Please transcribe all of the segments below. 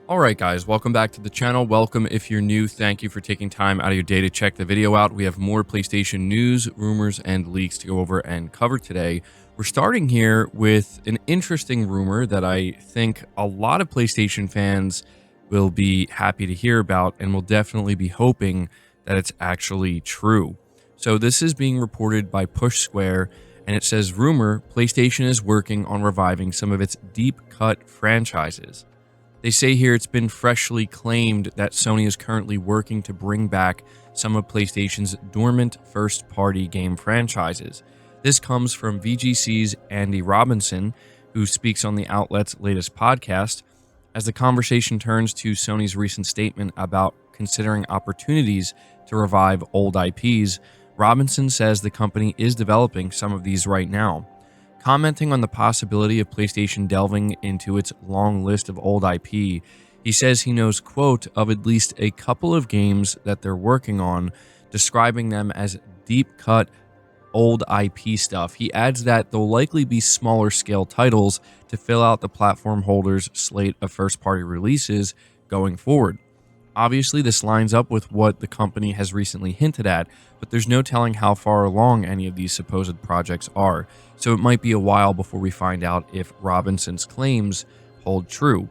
All right, guys, welcome back to the channel. Welcome if you're new. Thank you for taking time out of your day to check the video out. We have more PlayStation news, rumors, and leaks to go over and cover today. We're starting here with an interesting rumor that I think a lot of PlayStation fans will be happy to hear about and will definitely be hoping that it's actually true. So this is being reported by Push Square, and it says, rumor, PlayStation is working on reviving some of its deep-cut franchises. They say here it's been freshly claimed that Sony is currently working to bring back some of PlayStation's dormant first-party game franchises. This comes from VGC's Andy Robinson, who speaks on the outlet's latest podcast. As the conversation turns to Sony's recent statement about considering opportunities to revive old IPs, Robinson says the company is developing some of these right now. Commenting on the possibility of PlayStation delving into its long list of old IP, he says he knows, quote, of at least a couple of games that they're working on, describing them as deep-cut old IP stuff. He adds that there'll likely be smaller scale titles to fill out the platform holder's slate of first-party releases going forward. Obviously, this lines up with what the company has recently hinted at, but there's no telling how far along any of these supposed projects are, so it might be a while before we find out if Robinson's claims hold true.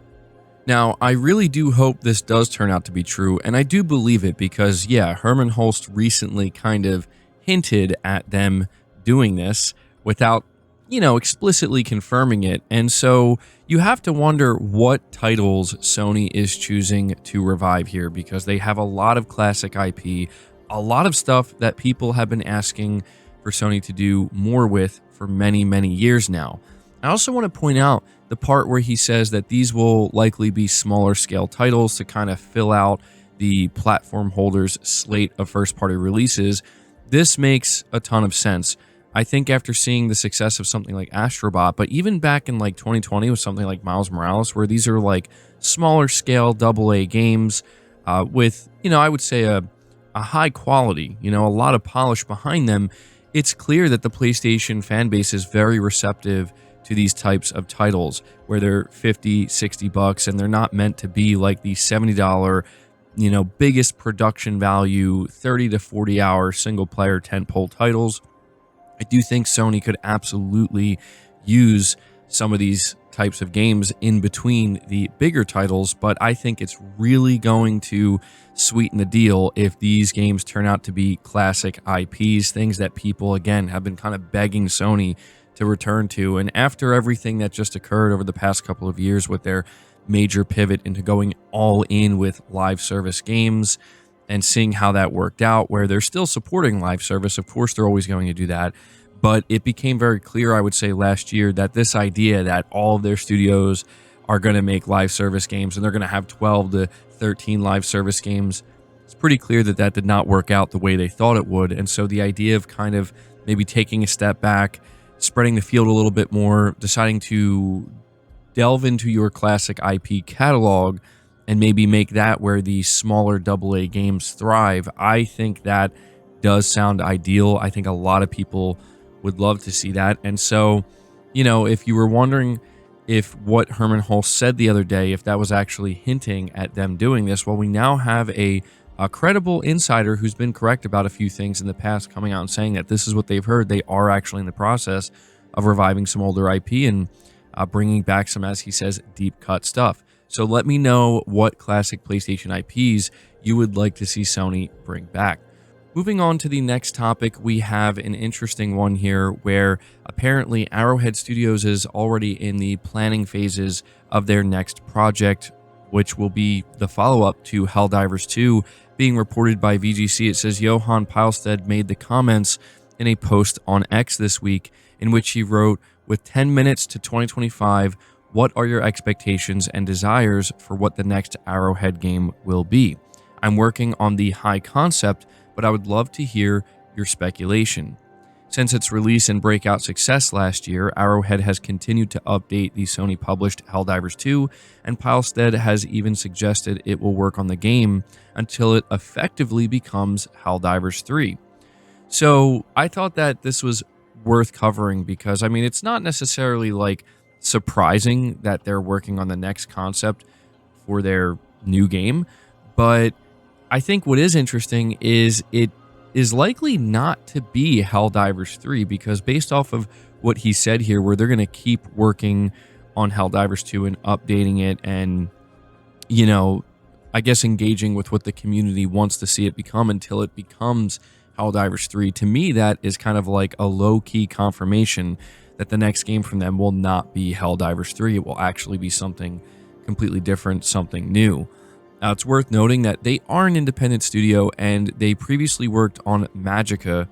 Now, I really do hope this does turn out to be true, and I do believe it because, yeah, Herman Hulst recently kind of hinted at them doing this without explicitly confirming it. And so you have to wonder what titles Sony is choosing to revive here, because they have a lot of classic IP, a lot of stuff that people have been asking for Sony to do more with for many, many years now. I also want to point out the part where he says that these will likely be smaller scale titles to kind of fill out the platform holders' slate of first-party releases. This makes a ton of sense. I think after seeing the success of something like Astrobot, but even back in like 2020 with something like Miles Morales, where these are like smaller scale AA games with, I would say a high quality, a lot of polish behind them, it's clear that the PlayStation fan base is very receptive to these types of titles where they're 50, 60 bucks, and they're not meant to be like the $70, biggest production value, 30 to 40 hour single player tentpole titles. I do think Sony could absolutely use some of these types of games in between the bigger titles, but I think it's really going to sweeten the deal if these games turn out to be classic IPs, things that people, again, have been kind of begging Sony to return to. And after everything that just occurred over the past couple of years with their major pivot into going all in with live service games, and seeing how that worked out, where they're still supporting live service. Of course, they're always going to do that. But it became very clear, I would say, last year that this idea that all of their studios are going to make live service games and they're going to have 12 to 13 live service games, it's pretty clear that that did not work out the way they thought it would. And so the idea of kind of maybe taking a step back, spreading the field a little bit more, deciding to delve into your classic IP catalog and maybe make that where the smaller AA games thrive, I think that does sound ideal. I think a lot of people would love to see that. And so, if you were wondering if what Herman Hulst said the other day, if that was actually hinting at them doing this, well, we now have a credible insider who's been correct about a few things in the past coming out and saying that this is what they've heard. They are actually in the process of reviving some older IP and bringing back some, as he says, deep cut stuff. So let me know what classic PlayStation IPs you would like to see Sony bring back. Moving on to the next topic, we have an interesting one here where apparently Arrowhead Studios is already in the planning phases of their next project, which will be the follow-up to Helldivers 2. Being reported by VGC, it says Johan Pilestad made the comments in a post on X this week in which he wrote, with 10 minutes to 2025, what are your expectations and desires for what the next Arrowhead game will be? I'm working on the high concept, but I would love to hear your speculation. Since its release and breakout success last year, Arrowhead has continued to update the Sony-published Helldivers 2, and Pilestad has even suggested it will work on the game until it effectively becomes Helldivers 3. So I thought that this was worth covering because, it's not necessarily like surprising that they're working on the next concept for their new game. But I think what is interesting is it is likely not to be Helldivers 3, because based off of what he said here, where they're going to keep working on Helldivers 2 and updating it and, you know, I guess engaging with what the community wants to see it become until it becomes Helldivers 3. To me, that is kind of like a low-key confirmation that the next game from them will not be Helldivers 3. It will actually be something completely different, something new. It's worth noting that they are an independent studio, and they previously worked on Magica,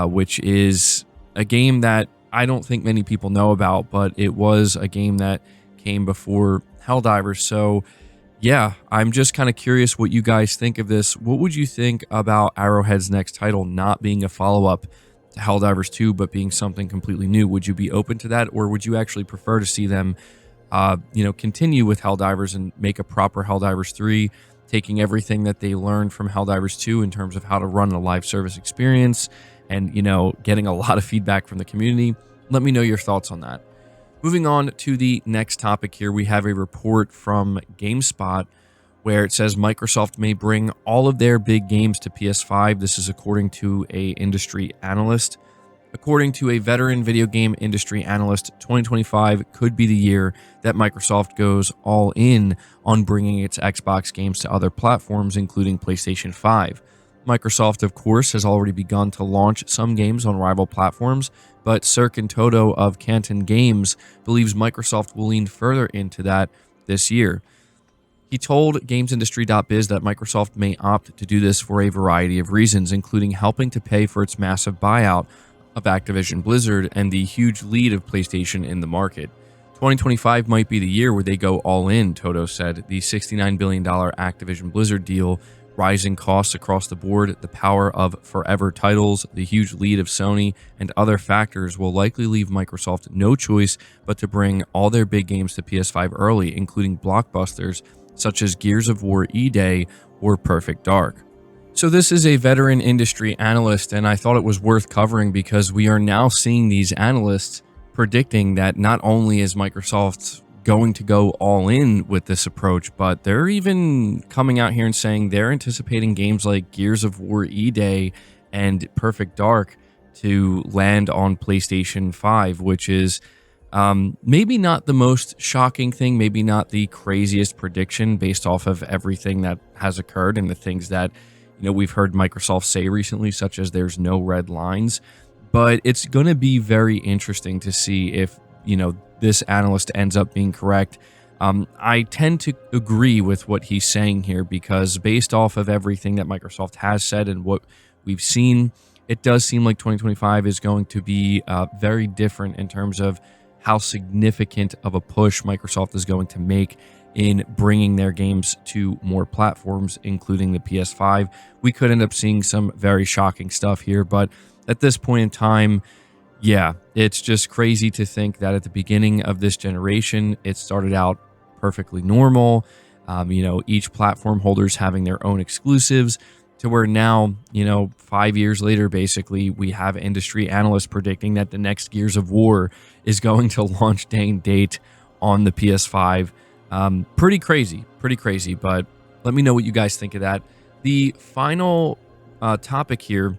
which is a game that I don't think many people know about, but it was a game that came before Helldivers. So yeah, I'm just kind of curious what you guys think of this. What would you think about Arrowhead's next title not being a follow-up to Helldivers 2, but being something completely new? Would you be open to that, or would you actually prefer to see them continue with Helldivers and make a proper Helldivers 3, taking everything that they learned from Helldivers 2 in terms of how to run a live service experience and, getting a lot of feedback from the community? Let me know your thoughts on that. Moving on to the next topic here, we have a report from GameSpot where it says Microsoft may bring all of their big games to PS5. This is according to a industry analyst. According to a veteran video game industry analyst, 2025 could be the year that Microsoft goes all in on bringing its Xbox games to other platforms, including PlayStation 5. Microsoft, of course, has already begun to launch some games on rival platforms, but Serkan Toto of Canton Games believes Microsoft will lean further into that this year. He told GamesIndustry.biz that Microsoft may opt to do this for a variety of reasons, including helping to pay for its massive buyout of Activision Blizzard and the huge lead of PlayStation in the market. 2025 might be the year where they go all in, Toto said. The $69 billion Activision Blizzard deal, rising costs across the board, the power of forever titles, the huge lead of Sony, and other factors will likely leave Microsoft no choice but to bring all their big games to PS5 early, including blockbusters such as Gears of War E-Day or Perfect Dark. So this is a veteran industry analyst, and I thought it was worth covering because we are now seeing these analysts predicting that not only is Microsoft going to go all in with this approach, but they're even coming out here and saying they're anticipating games like Gears of War E-Day and Perfect Dark to land on PlayStation 5, which is maybe not the most shocking thing, maybe not the craziest prediction based off of everything that has occurred and the things that we've heard Microsoft say recently, such as there's no red lines. But it's going to be very interesting to see if, this analyst ends up being correct. I tend to agree with what he's saying here because based off of everything that Microsoft has said and what we've seen, it does seem like 2025 is going to be very different in terms of how significant of a push Microsoft is going to make in bringing their games to more platforms, including the PS5. We could end up seeing some very shocking stuff here, but at this point in time, yeah, it's just crazy to think that at the beginning of this generation, it started out perfectly normal. Each platform holders having their own exclusives to where now, 5 years later, basically, we have industry analysts predicting that the next Gears of War is going to launch day and date on the PS5. Pretty crazy, but let me know what you guys think of that. The final topic here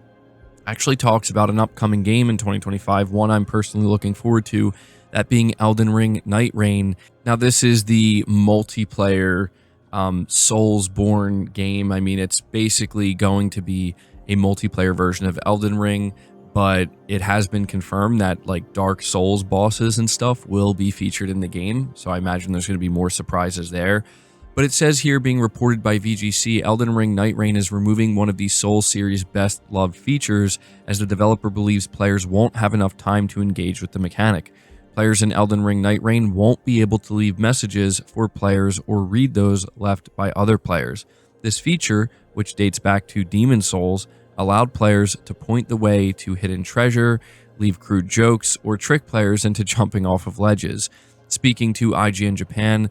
actually talks about an upcoming game in 2025, one I'm personally looking forward to, that being Elden Ring Nightreign. Now, this is the multiplayer Souls Borne game. I mean, it's basically going to be a multiplayer version of Elden Ring, but it has been confirmed that like Dark Souls bosses and stuff will be featured in the game, so I imagine there's going to be more surprises there. But it says here, being reported by VGC, Elden Ring Nightreign is removing one of the Souls series' best-loved features, as the developer believes players won't have enough time to engage with the mechanic. Players in Elden Ring Nightreign won't be able to leave messages for players or read those left by other players. This feature, which dates back to Demon Souls, allowed players to point the way to hidden treasure, leave crude jokes, or trick players into jumping off of ledges. Speaking to IGN Japan,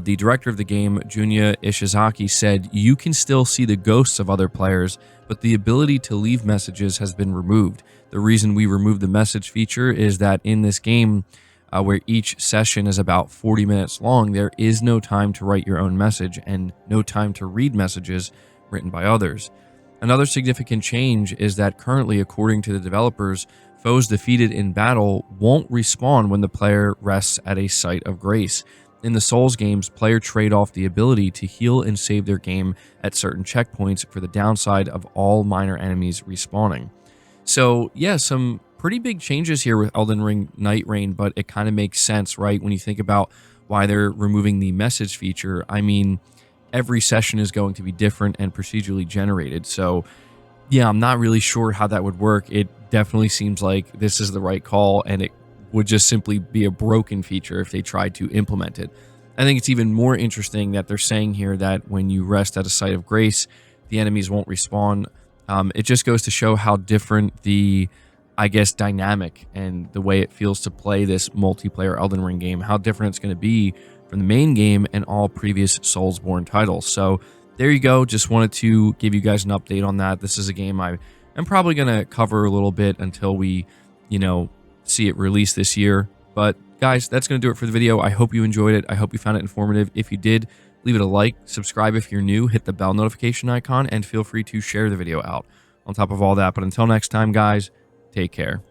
the director of the game, Junya Ishizaki, said, "You can still see the ghosts of other players, but the ability to leave messages has been removed. The reason we removed the message feature is that in this game, where each session is about 40 minutes long. There is no time to write your own message and no time to read messages written by others. Another significant change is that currently, according to the developers, foes defeated in battle won't respawn when the player rests at a site of grace. In the Souls games, players trade off the ability to heal and save their game at certain checkpoints for the downside of all minor enemies respawning. So, yeah, some pretty big changes here with Elden Ring Nightreign, but it kind of makes sense, right? When you think about why they're removing the message feature. I mean, every session is going to be different and procedurally generated. So, yeah, I'm not really sure how that would work. It definitely seems like this is the right call, and it would just simply be a broken feature if they tried to implement it. I think it's even more interesting that they're saying here that when you rest at a site of grace, the enemies won't respawn. It just goes to show how different the, I guess, dynamic and the way it feels to play this multiplayer Elden Ring game, how different it's going to be from the main game and all previous Soulsborne titles. So there you go. Just wanted to give you guys an update on that. This is a game I am probably going to cover a little bit until we, see it released this year. But guys, that's going to do it for the video. I hope you enjoyed it. I hope you found it informative. If you did, leave it a like, subscribe if you're new, hit the bell notification icon, and feel free to share the video out on top of all that. But until next time, guys, take care.